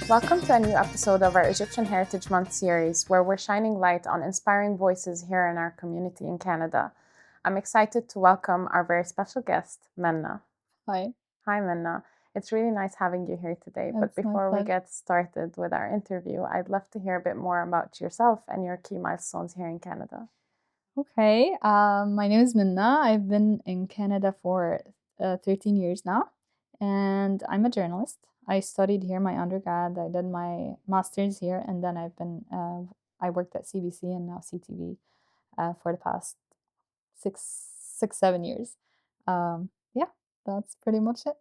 Welcome to a new episode of our Egyptian Heritage Month series, where we're shining light on inspiring voices here in our community in Canada. I'm excited to welcome our very special guest, Menna. Hi, Hi, Menna. It's really nice having you here today. But it's my before we pleasure. get started with our interview, I'd love to hear a bit more about yourself and your key milestones here in Canada. Okay, my name is Minna. I've been in Canada for 13 years now, and I'm a journalist. I studied here my undergrad. I did my master's here, and then I worked at CBC and now CTV for the past 7 years. Yeah, that's pretty much it.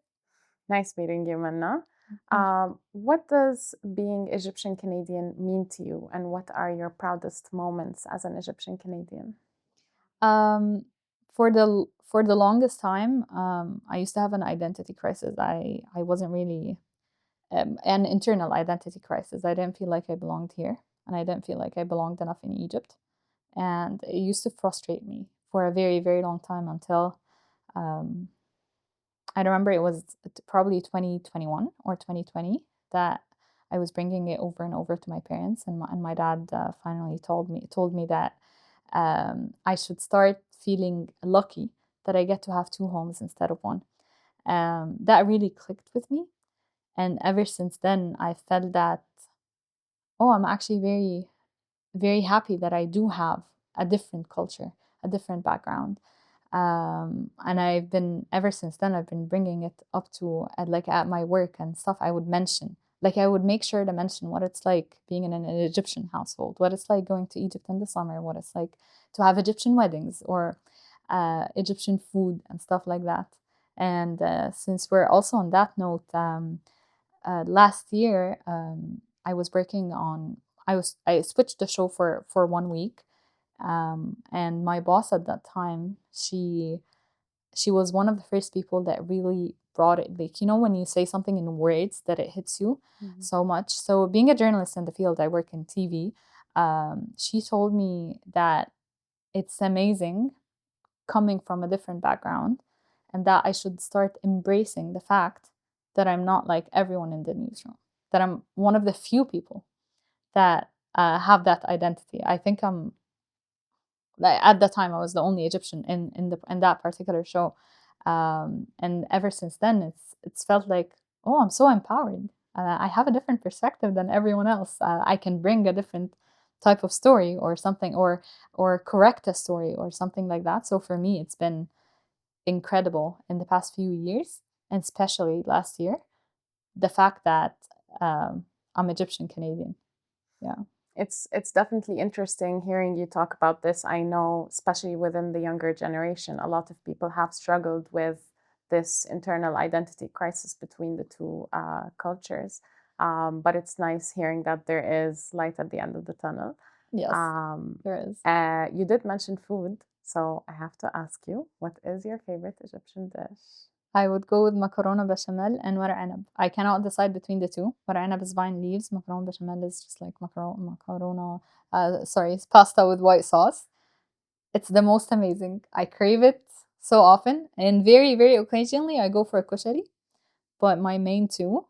Nice meeting you, Menna. Pleasure. What does being Egyptian Canadian mean to you, and what are your proudest moments as an Egyptian Canadian? Um, for the longest time, I used to have an identity crisis. I wasn't really an internal identity crisis. I didn't feel like I belonged here, and I didn't feel like I belonged enough in Egypt. And it used to frustrate me for a very, very long time until um, I remember it was probably 2021 or 2020 that I was bringing it over and over to my parents, and my dad finally told me that I should start feeling lucky that I get to have two homes instead of one. That really clicked with me, and ever since then, I felt that, oh, I'm actually very, very happy that I do have a different culture, a different background. And ever since then, I've been bringing it up to, like at my work and stuff, I would mention, like, I would make sure to mention what it's like being in an Egyptian household, what it's like going to Egypt in the summer, what it's like to have Egyptian weddings or Egyptian food and stuff like that. And since we're also on that note, last year, I was working on. I switched the show for 1 week, and my boss at that time, she was one of the first people that really brought it. Like, when you say something in words that it hits you so much. So being a journalist in the field, I work in TV. She told me that it's amazing coming from a different background, and that I should start embracing the fact that I'm not like everyone in the newsroom, that I'm one of the few people that have that identity. I think I'm, like, at the time I was the only Egyptian in that particular show, and ever since then it's felt like, oh, I'm so empowered. I have a different perspective than everyone else. I can bring a different type of story or something, or correct a story or something like that. So for me, it's been incredible in the past few years, and especially last year, the fact that I'm Egyptian Canadian. Yeah. It's definitely interesting hearing you talk about this. I know, especially within the younger generation, a lot of people have struggled with this internal identity crisis between the two cultures. But it's nice hearing that there is light at the end of the tunnel. Yes, Um, there is. you did mention food, so I have to ask you, what is your favorite Egyptian dish? I would go with macarona bechamel and ورق عنب. I cannot decide between the two. ورق عنب is vine leaves. Macarona bechamel is just like sorry, it's pasta with white sauce. It's the most amazing. I crave it so often, and very, very occasionally I go for a kushari. But my main two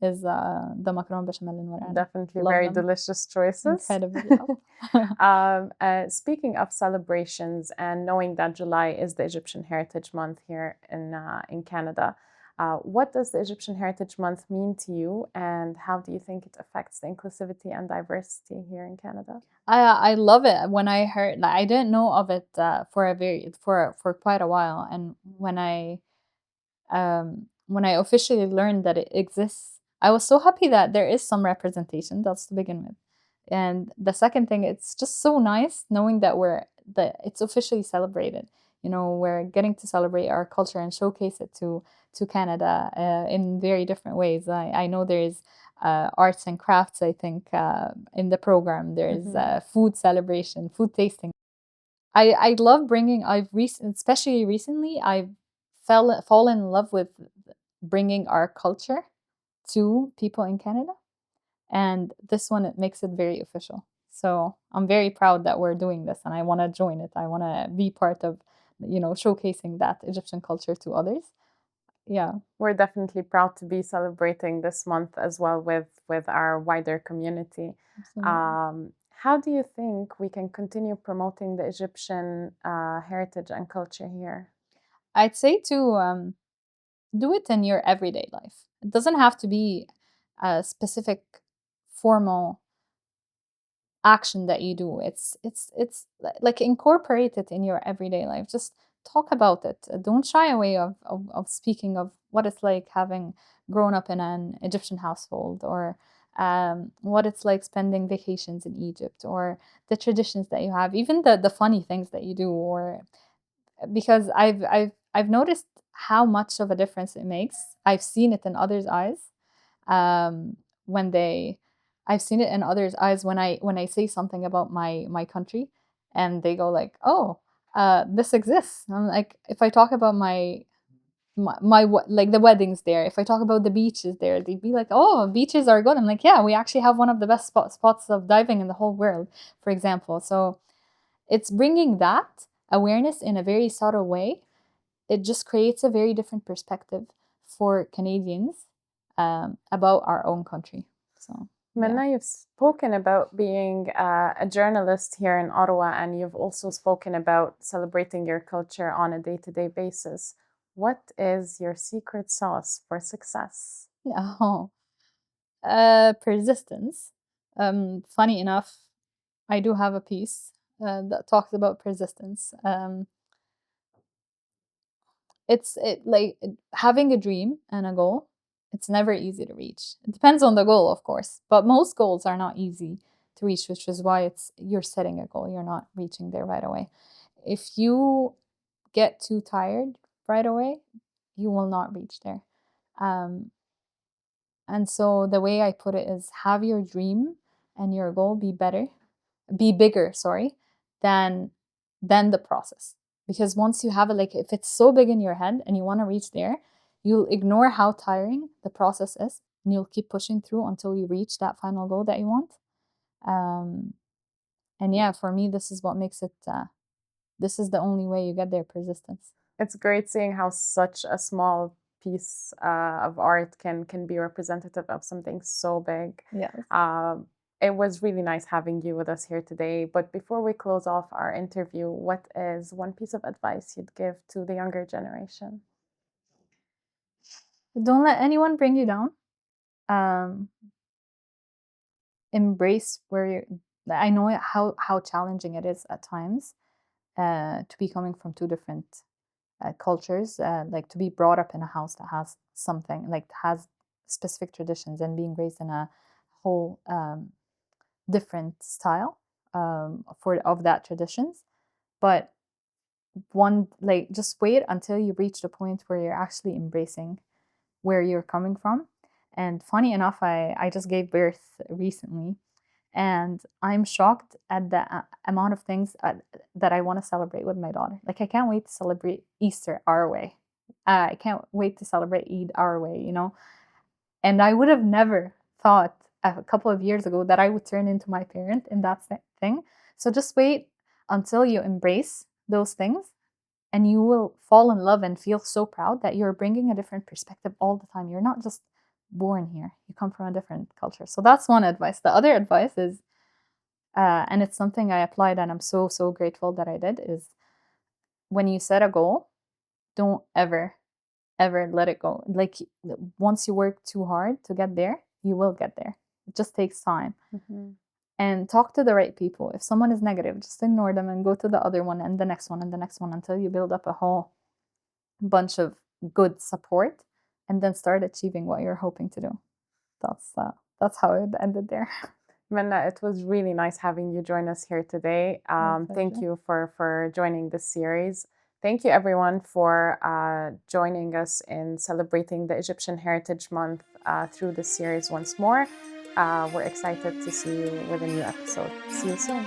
is the macarona bechamel and ورق عنب. Definitely Love very them. delicious choices. Incredible. Yeah. Speaking of celebrations and knowing that July is the Egyptian Heritage Month here in Canada, what does the Egyptian Heritage Month mean to you, and how do you think it affects the inclusivity and diversity here in Canada? I love it. When I heard, like, I didn't know of it for quite a while, and when I officially learned that it exists, I was so happy that there is some representation. That's to begin with, and the second thing, it's just so nice knowing that it's officially celebrated. We're getting to celebrate our culture and showcase it to Canada in very different ways. I know there is arts and crafts. I think in the program there is Mm-hmm. food celebration, food tasting. I love bringing. Especially recently, I've fallen in love with bringing our culture to people in Canada, and this one, it makes it very official. So I'm very proud that we're doing this, and I want to join it. I want to be part of, showcasing that Egyptian culture to others. Yeah, We're definitely proud to be celebrating this month as well with our wider community. absolutely. How do you think we can continue promoting the Egyptian heritage and culture here? I'd say to do it in your everyday life. It doesn't have to be a specific formal action that you do. It's like incorporate it in your everyday life. Just talk about it. Don't shy away of speaking of what it's like having grown up in an Egyptian household, or what it's like spending vacations in Egypt, or the traditions that you have, even the funny things that you do, or because I've noticed how much of a difference it makes. I've seen it in others' eyes, um, when they I've seen it in others' eyes when I say something about my country, and they go like, "Oh, this exists." I'm like, if I talk about like the weddings there, if I talk about the beaches there, they'd be like, "Oh, beaches are good." I'm like, "Yeah, we actually have one of the best spots of diving in the whole world," for example. So it's bringing that awareness in a very subtle way. It just creates a very different perspective for Canadians, about our own country. So, yeah. Menna, you've spoken about being a journalist here in Ottawa, and you've also spoken about celebrating your culture on a day-to-day basis. What is your secret sauce for success? Oh, persistence. Funny enough, I do have a piece that talks about persistence. Having a dream and a goal. It's never easy to reach. It depends on the goal, of course, but most goals are not easy to reach, which is why it's you're setting a goal. You're not reaching there right away. If you get too tired right away, you will not reach there. Um, and so the way I put it is have your dream and your goal be bigger, sorry, than the process. Because once you have it, like if it's so big in your head and you want to reach there, you'll ignore how tiring the process is, and you'll keep pushing through until you reach that final goal that you want. Um, and yeah, for me, this is what makes it. This is the only way you get there: persistence. It's great seeing how such a small piece of art can be representative of something so big. Yes. Um, it was really nice having you with us here today. But before we close off our interview, what is one piece of advice you'd give to the younger generation? Don't let anyone bring you down. Um, Embrace where you're. I know how challenging it is at times, to be coming from two different cultures, like to be brought up in a house that has something like has specific traditions, and being raised in a whole different style, for of that traditions. But one like just wait until you reach the point where you're actually embracing where you're coming from. And funny enough, I just gave birth recently, and I'm shocked at the amount of things that I want to celebrate with my daughter. Like I can't wait to celebrate Easter our way. I can't wait to celebrate Eid our way, you know. And I would have never thought a couple of years ago that I would turn into my parent in that thing. So just wait until you embrace those things, and you will fall in love and feel so proud that you're bringing a different perspective all the time. You're not just born here, you come from a different culture. So that's one advice. The other advice is, and it's something I applied and I'm so grateful that I did, is when you set a goal, don't ever let it go. Like once you work too hard to get there, you will get there. It just takes time. Mm-hmm. And talk to the right people. If someone is negative, just ignore them and go to the other one and the next one and the next one until you build up a whole bunch of good support, and then start achieving what you're hoping to do. That's how it ended there. Menna, it was really nice having you join us here today. My Thank pleasure. you for joining this series. Thank you, everyone, for joining us in celebrating the Egyptian Heritage Month through this series once more. We're excited to see you with a new episode. See you soon.